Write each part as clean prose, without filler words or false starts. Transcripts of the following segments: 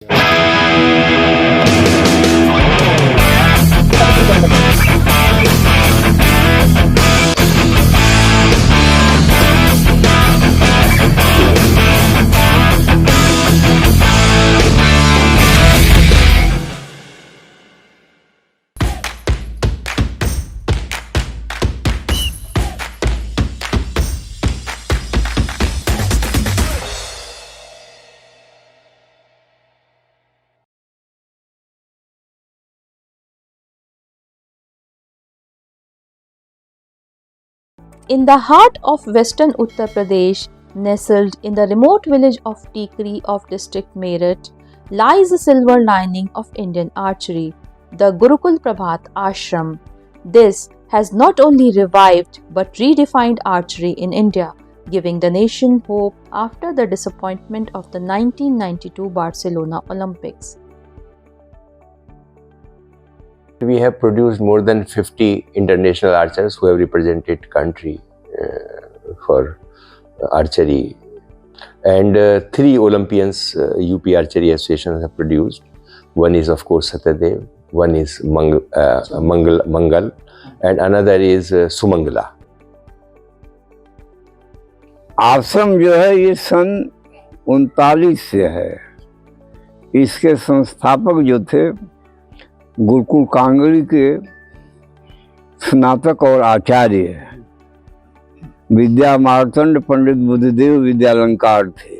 In the heart of western Uttar Pradesh, nestled in the remote village of Tikri of district Meerut, lies the silver lining of Indian archery, the Gurukul Prabhat Ashram. This has not only revived but redefined archery in India, giving the nation hope after the disappointment of the 1992 Barcelona Olympics. We have produced more than 50 international archers who have represented country for archery, and 3 Olympians UP Archery Association have produced. One is of course Satyadev, one is Mangal, and another is Sumangala. आश्रम जो है ये सन 39 से है। इसके संस्थापक जो थे गुरुकुल कांगड़ी के स्नातक और आचार्य विद्या मार्तंड पंडित बुद्धदेव विद्यालंकार थे।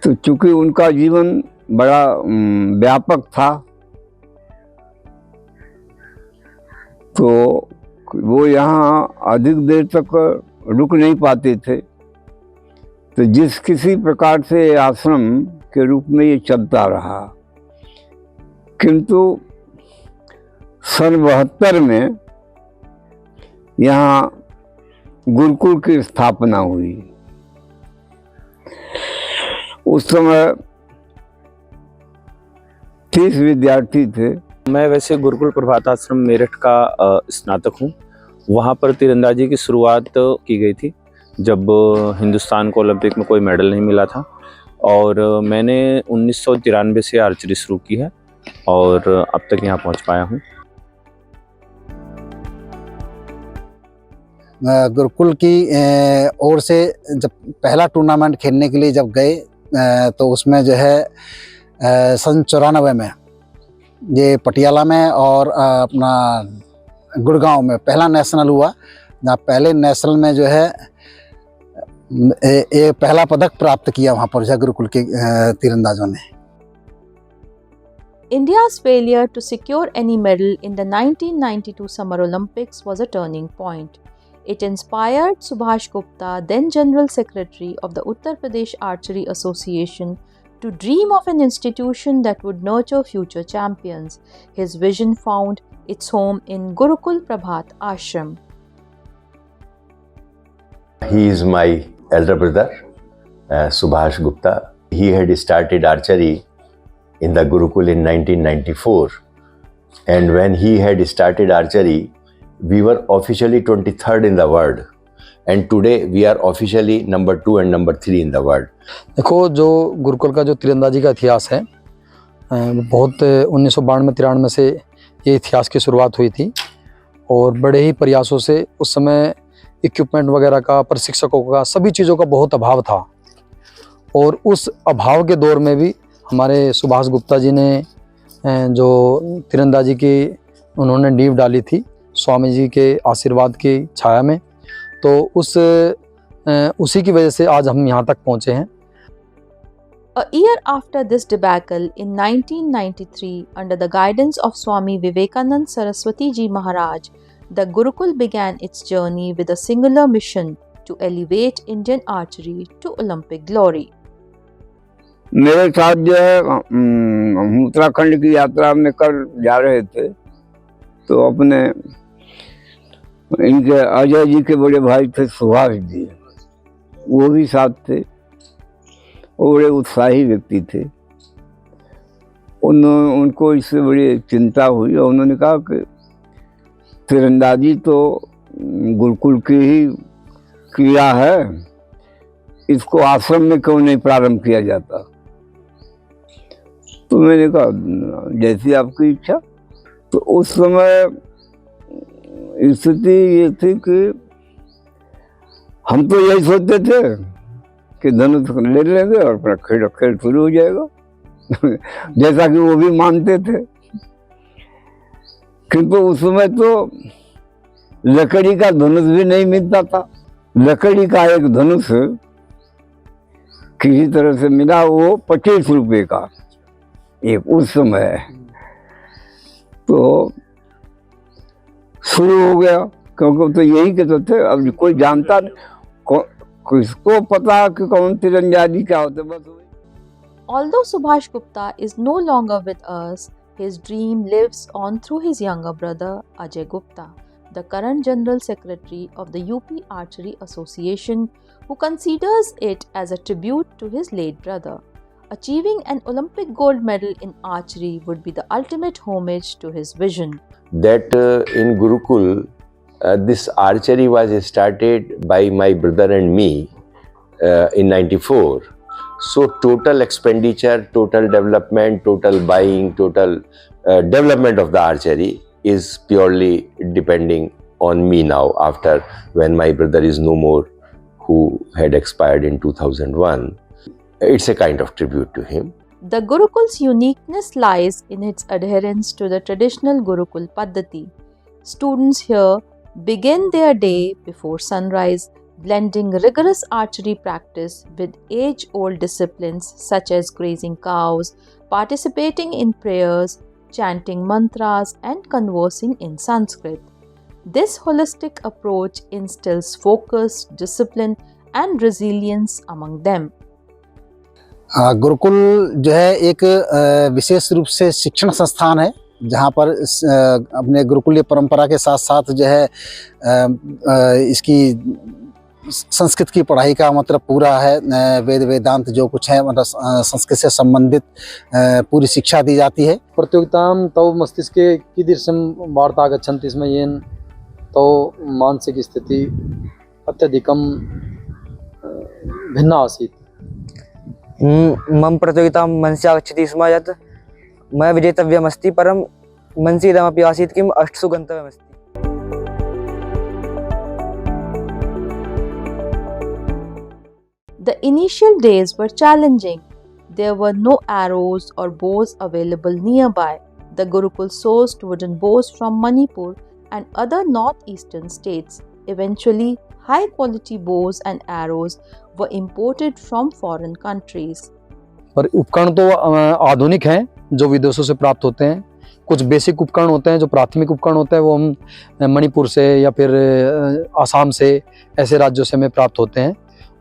तो चूंकि उनका जीवन बड़ा व्यापक था तो वो यहाँ अधिक देर तक रुक नहीं पाते थे। तो जिस किसी प्रकार से आश्रम के रूप में ये चलता रहा, किंतु सन 72 में यहाँ गुरुकुल की स्थापना हुई। उस समय 30 विद्यार्थी थे। मैं वैसे गुरुकुल प्रभात आश्रम मेरठ का स्नातक हूँ। वहाँ पर तीरंदाजी की शुरुआत की गई थी जब हिंदुस्तान को ओलंपिक में कोई मेडल नहीं मिला था, और मैंने 1993 से आर्चरी शुरू की है और अब तक यहाँ पहुँच पाया हूँ। गुरुकुल की ओर से जब पहला टूर्नामेंट खेलने के लिए जब गए तो उसमें जो है सन 94 में ये पटियाला में और अपना गुड़गांव में पहला नेशनल हुआ, जहाँ पहले नेशनल में जो है ये पहला पदक प्राप्त किया वहाँ पर गुरुकुल के तीरंदाजों ने। India's failure to secure any medal in the 1992 Summer Olympics was a turning point. It inspired Subhash Gupta, then General Secretary of the Uttar Pradesh Archery Association, to dream of an institution that would nurture future champions. His vision found its home in Gurukul Prabhat Ashram. He is my elder brother, Subhash Gupta. He had started archery in the Gurukul in 1994, and when he had started archery, we were officially 23rd in the world, and today we are officially number 2 and number 3 in the world. देखो, जो गुरुकुल का जो तीरंदाजी का इतिहास है बहुत 1992-93 से ये इतिहास की शुरुआत हुई थी, और बड़े ही प्रयासों से उस समय इक्विपमेंट वगैरह का, प्रशिक्षकों का, सभी चीज़ों का बहुत अभाव था। और उस अभाव के दौर में भी हमारे सुभाष गुप्ता जी ने जो तीरंदाजी की उन्होंने नींव डाली थी स्वामी जी के आशीर्वाद की छाया में, तो उसी की वजह से आज हम यहाँ तक पहुँचे हैं। A year after this debacle in 1993, under the guidance of Swami Vivekanand Saraswati Ji Maharaj, the Gurukul began its journey with a singular mission to elevate Indian archery to Olympic glory. मेरे साथ जो है हम उत्तराखंड की यात्रा में कर जा रहे थे, तो अपने इनके अजय जी के बड़े भाई थे सुभाष जी, वो भी साथ थे। वो बड़े उत्साही व्यक्ति थे। उनको इससे बड़ी चिंता हुई और उन्होंने कहा कि तीरंदाजी तो गुरुकुल की ही क्रिया है, इसको आश्रम में क्यों नहीं प्रारंभ किया जाता। तो मैंने कहा जैसी आपकी इच्छा। तो उस समय स्थिति ये थी कि हम तो यही सोचते थे कि धनुष ले लेंगे और अपना खेल शुरू हो जाएगा जैसा कि वो भी मानते थे। किंतु उस समय तो लकड़ी का धनुष भी नहीं मिलता था। लकड़ी का एक धनुष किसी तरह से मिला, वो 25 रुपए का एक उस समय। तो शुरू हो गया, क्योंकि तो यही कहते थे। अब कोई जानता नहीं, किसको पता कि कौन तीरंदाजी क्या होते। बस Although Subhash Gupta is no longer with us, his dream lives on through his younger brother Ajay Gupta, the current General Secretary of the UP Archery Association, who considers it as a tribute to his late brother. Achieving an Olympic gold medal in archery would be the ultimate homage to his vision. That in Gurukul, this archery was started by my brother and me in 94. So total expenditure, total development, total buying, total development of the archery is purely depending on me now, after when my brother is no more, who had expired in 2001. It's a kind of tribute to him. The Gurukul's uniqueness lies in its adherence to the traditional Gurukul Paddhati. Students here begin their day before sunrise, blending rigorous archery practice with age-old disciplines such as grazing cows, participating in prayers, chanting mantras, and conversing in Sanskrit. This holistic approach instills focus, discipline, and resilience among them. Gurukul जो है एक विशेष रूप से शिक्षण संस्थान है, जहाँ पर अपने गुरुकुलीय परंपरा के साथ साथ जो है इसकी संस्कृत की पढ़ाई का मतलब पूरा है। वेद वेदांत जो कुछ है मतलब संस्कृत से संबंधित पूरी शिक्षा दी जाती है। प्रतियोगितां तव मस्तिष्के कीदृशं वार्ता गच्छन्ति स्म येन तव मानसिक स्थिति अत्यधिकं भिन्ना आसीत्। मम प्रतियोगितां मनसि आगच्छति स्म यत् मया विजेतव्यमस्ति, परं मनसि इदमपि आसीत् किम् अष्टसु गन्तव्यमस्ति। The initial days were challenging. There were no arrows or bows available nearby. The Gurukul sourced wooden bows from Manipur and other northeastern states. Eventually, high-quality bows and arrows were imported from foreign countries. पर उपकरण तो आधुनिक हैं जो विदेशों से प्राप्त होते हैं। कुछ बेसिक उपकरण होते हैं, जो प्राथमिक उपकरण होते हैं वो हम मणिपुर से या फिर आसाम से, ऐसे राज्यों से हमें प्राप्त होते हैं।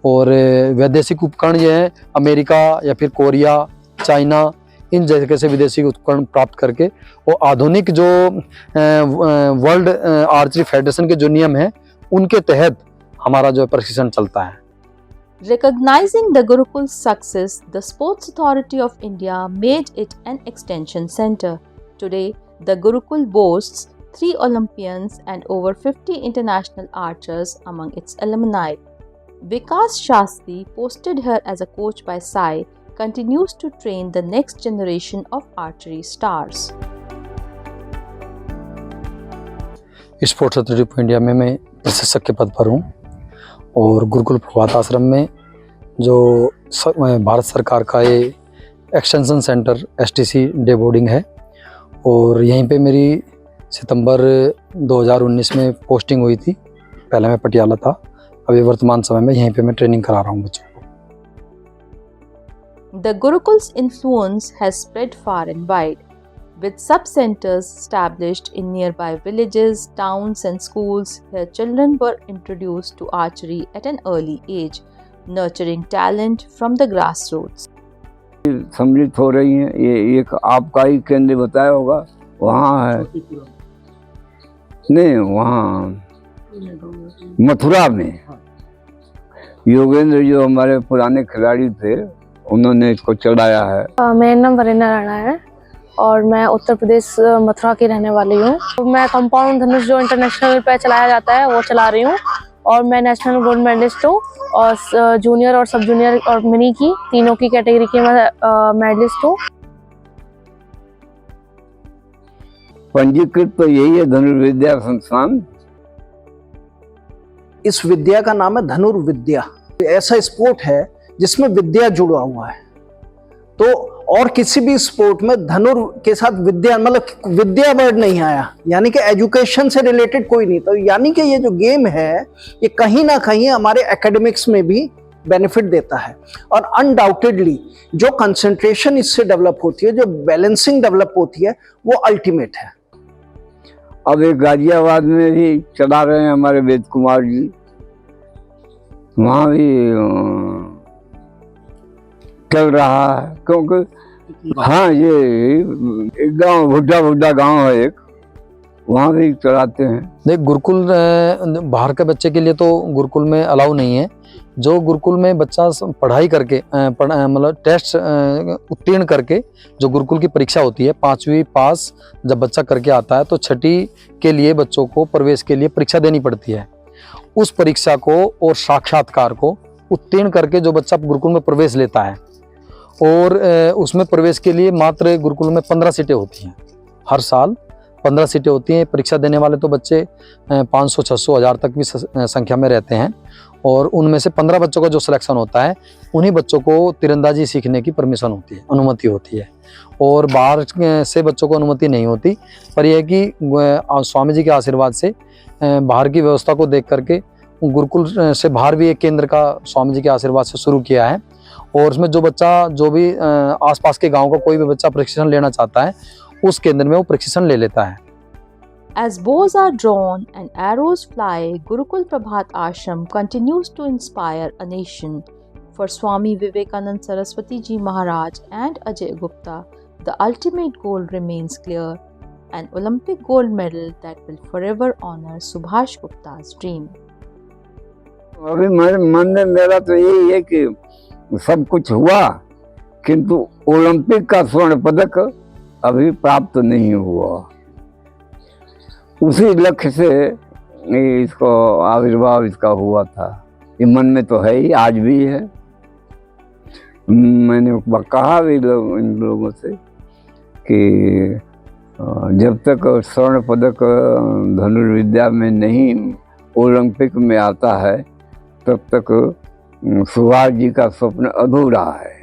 और वैदेशिक उपकरण ये हैं अमेरिका या फिर कोरिया, चाइना, इन जगह से विदेशी उपकरण प्राप्त करके वो आधुनिक जो वर्ल्ड आर्चरी फेडरेशन के जो नियम हैं उनके तहत हमारा जो प्रशिक्षण चलता है। Recognizing the Gurukul's success, the Sports Authority of India made it an extension center. Today, the Gurukul boasts 3 Olympians and over 50 international archers among its alumni. Vikas Shastri, posted here as a coach by Sai, continues to train the next generation of archery stars. Sports authority of India में मैं प्रशिक्षक के पद पर हूँ और गुरुकुल प्रभात आश्रम में जो भारत सरकार का ये extension centre STC day boarding है और यहीं पे मेरी सितंबर 2019 में पोस्टिंग हुई थी। पहले मैं पटियाला था, अभी वर्तमान समय में यहीं पे मैं ट्रेनिंग करा रहा हूँ बच्चों को। The Gurukul's influence has spread far and wide, with sub-centers established in nearby villages, towns and schools. Here children were introduced to archery at an early age, nurturing talent from the grassroots. सम्मिलित हो रही हैं। ये एक आपका ही केंद्र बताया होगा, वहाँ है नहीं, वहाँ मथुरा में योगेंद्र जो हमारे पुराने खिलाड़ी थे उन्होंने इसको चढ़ाया है। मेरा नाम वरीना राणा है और मैं उत्तर प्रदेश मथुरा की रहने वाली हूँ। मैं कंपाउंड धनुष जो इंटरनेशनल पे चलाया जाता है वो चला रही हूँ और मैं नेशनल गोल्ड मेडलिस्ट हूँ और जूनियर और सब जूनियर और मिनी की तीनों की कैटेगरी की मैं मेडलिस्ट हूँ। पंजीकृत तो यही है धनुर्विद्या संस्थान। इस विद्या का नाम है धनुर्विद्या। ऐसा स्पोर्ट है जिसमें विद्या जुड़ा हुआ है, तो और किसी भी स्पोर्ट में धनुर के साथ विद्या, मतलब विद्या वर्ड नहीं आया, यानी कि एजुकेशन से रिलेटेड कोई नहीं। तो यानी कि ये जो गेम है ये कहीं ना कहीं हमारे एकेडमिक्स में भी बेनिफिट देता है, और अनडाउटेडली जो कंसंट्रेशन इससे डेवलप होती है, जो बैलेंसिंग डेवलप होती है, वो अल्टीमेट है। अब एक गाजियाबाद में भी चला रहे हैं हमारे वेद कुमार जी, वहाँ भी चल रहा है। क्योंकि हाँ, ये एक गाँव भुड्डा गाँव है एक, वहाँ भी चलाते हैं। देख, गुरुकुल बाहर के बच्चे के लिए तो गुरुकुल में अलाउ नहीं है। जो गुरुकुल में बच्चा पढ़ाई करके मतलब टेस्ट उत्तीर्ण करके जो गुरुकुल की परीक्षा होती है, 5वीं पास जब बच्चा करके आता है तो 6ठी के लिए बच्चों को प्रवेश के लिए परीक्षा देनी पड़ती है। उस परीक्षा को और साक्षात्कार को उत्तीर्ण करके जो बच्चा गुरुकुल में प्रवेश लेता है, और उसमें प्रवेश के लिए मात्र गुरुकुल में 15 सीटें होती हैं। हर साल 15 सीटें होती हैं। परीक्षा देने वाले तो बच्चे 500, 600, 1000 तक भी संख्या में रहते हैं, और उनमें से 15 बच्चों का जो सिलेक्शन होता है, उन्हीं बच्चों को तीरंदाजी सीखने की परमिशन होती है, अनुमति होती है। और बाहर से बच्चों को अनुमति नहीं होती। पर यह है कि स्वामी जी के आशीर्वाद से बाहर की व्यवस्था को देख करके गुरुकुल से बाहर भी एक केंद्र का स्वामी जी के आशीर्वाद से शुरू किया है, और उसमें जो बच्चा, जो भी आसपास के गाँव का कोई भी बच्चा प्रशिक्षण लेना चाहता है, उस केंद्र में वो प्रशिक्षण ले लेता है। As bows are drawn and arrows fly, Gurukul Prabhat Ashram continues to inspire a nation. For Swami Vivekanand Saraswati Ji Maharaj and Ajay Gupta, the ultimate goal remains clear, an Olympic gold medal that will forever honor Subhash Gupta's dream. अभी मेरे मन में मेरा तो यही है कि सब कुछ हुआ, किंतु ओलंपिक का स्वर्ण पदक अभी प्राप्त नहीं हुआ। उसी लक्ष्य से इसको आविर्भाव इसका हुआ था। ये मन में तो है ही, आज भी है। मैंने कहा भी इन लोगों से कि जब तक स्वर्ण पदक धनुर्विद्या में नहीं ओलंपिक में आता है, तब तक सुभाष जी का स्वप्न अधूरा है।